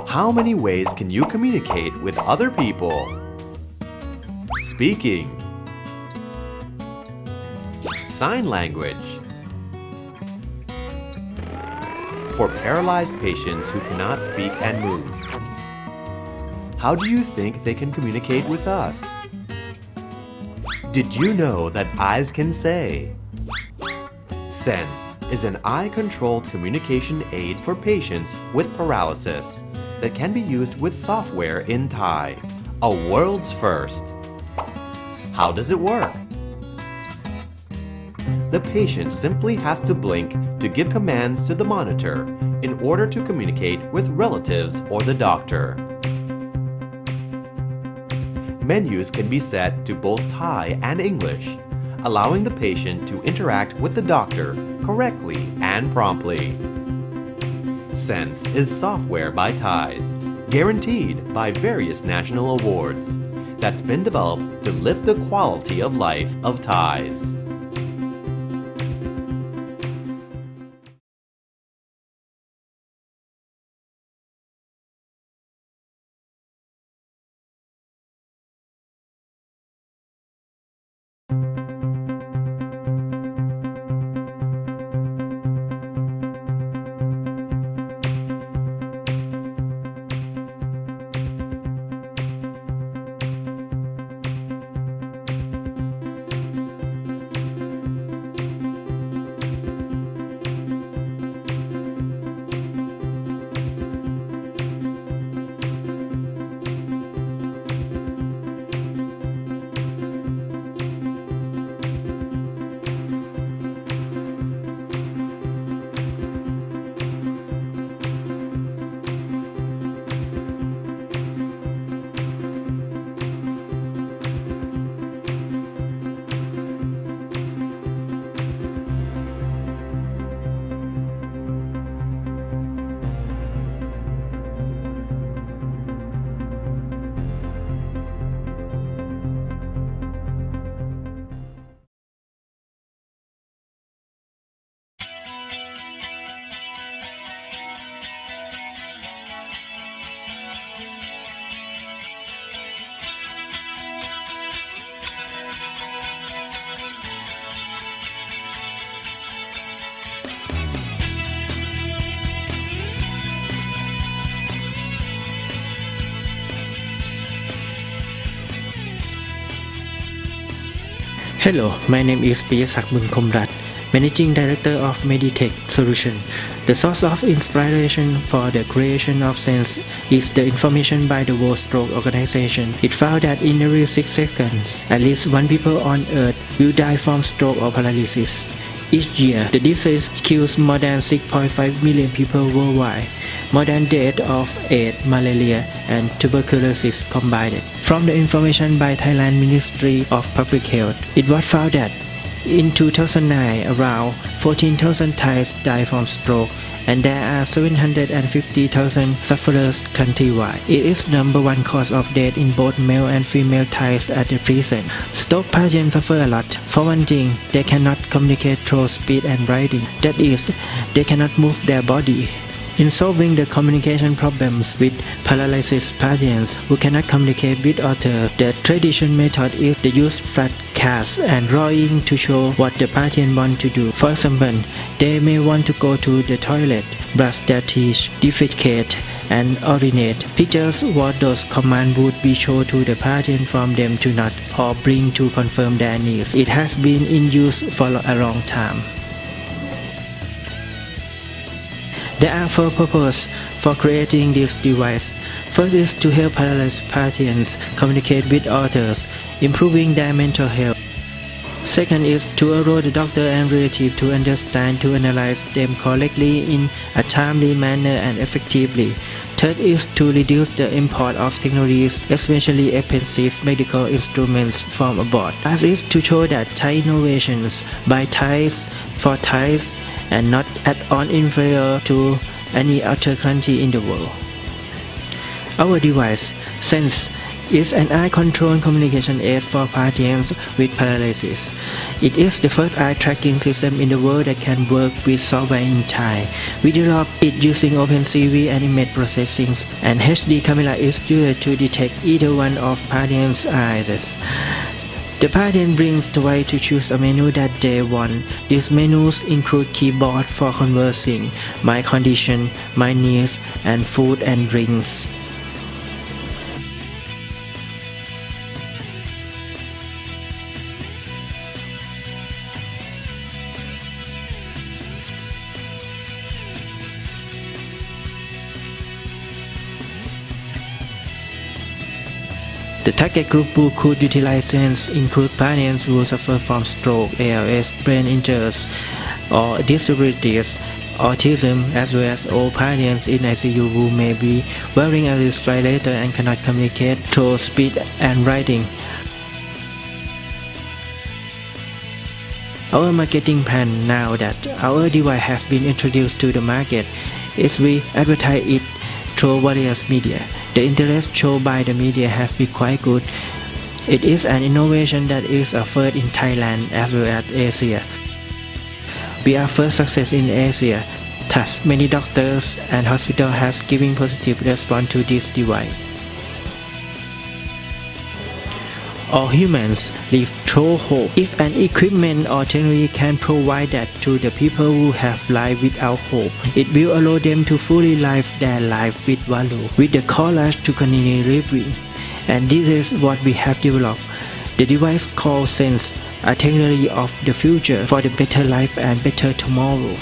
How many ways can you communicate with other people? Speaking, sign language. For paralyzed patients who cannot speak and move, how do you think they can communicate with us? Did you know that eyes can say? Senze is an eye-controlled communication aid for patients with paralysis that can be used with software in Thai, a world's first. How does it work? The patient simply has to blink to give commands to the monitor in order to communicate with relatives or the doctor. Menus can be set to both Thai and English, allowing the patient to interact with the doctor correctly and promptly. Senze is software by Thais, guaranteed by various national awards, that's been developed to lift the quality of life of Thais. Hello, my name is Piyasak Bunkomrat, Managing Director of Meditech Solution. The source of inspiration for the creation of Senze is the information by the World Stroke Organization. It found that in every 6 seconds, at least one people on Earth will die from stroke or paralysis. Each year, the disease kills more than 6.5 million people worldwide, more than deaths of AIDS, malaria, and tuberculosis combined. From the information by Thailand Ministry of Public Health, it was found that in 2009, around 14,000 Thais died from stroke, and there are 750,000 sufferers countrywide. It is #1 cause of death in both male and female Thais at the present. Stroke patients suffer a lot. For one thing, they cannot communicate through speech and writing. That is, they cannot move their body. In solving the communication problems with paralysis patients who cannot communicate with others, the traditional method is to use flashcards and drawing to show what the patient wants to do. For example, they may want to go to the toilet, brush their teeth, defecate, and urinate. Pictures what those commands would be shown to the patient from them to not or bring to confirm their needs. It has been in use for a long time. There are 4 purposes for creating this device. First is to help paralyzed patients communicate with others, improving their mental health. Second is to allow the doctor and relative to understand to analyze them correctly in a timely manner and effectively. Third is to reduce the import of technologies, especially expensive medical instruments from abroad. Last is to show that Thai innovations by Thais for Thais and not at all inferior to any other country in the world. Our device, Senze, is an eye-controlled communication aid for patients with paralysis. It is the first eye tracking system in the world that can work with software in Thai. We developed it using OpenCV and image processing, and HD camera is used to detect either one of patients' eyes. The patient brings the way to choose a menu that they want. These menus include keyboard for conversing, my condition, my needs, and food and drinks. The target group who could utilize Senze include patients who suffer from stroke, ALS, brain injuries, or disabilities, autism, as well as all patients in ICU who may be wearing a respirator and cannot communicate through speech and writing. Our marketing plan now that our device has been introduced to the market is we advertise it through various media. The interest shown by the media has been quite good. It is an innovation that is a first in Thailand as well as Asia. We are first success in Asia. Thus, many doctors and hospitals have given positive response to this device. All humans live through hope. If an equipment or technology can provide that to the people who have life without hope, it will allow them to fully live their life with value, with the courage to continue living. And this is what we have developed. The device called Senze, a technology of the future for the better life and better tomorrow.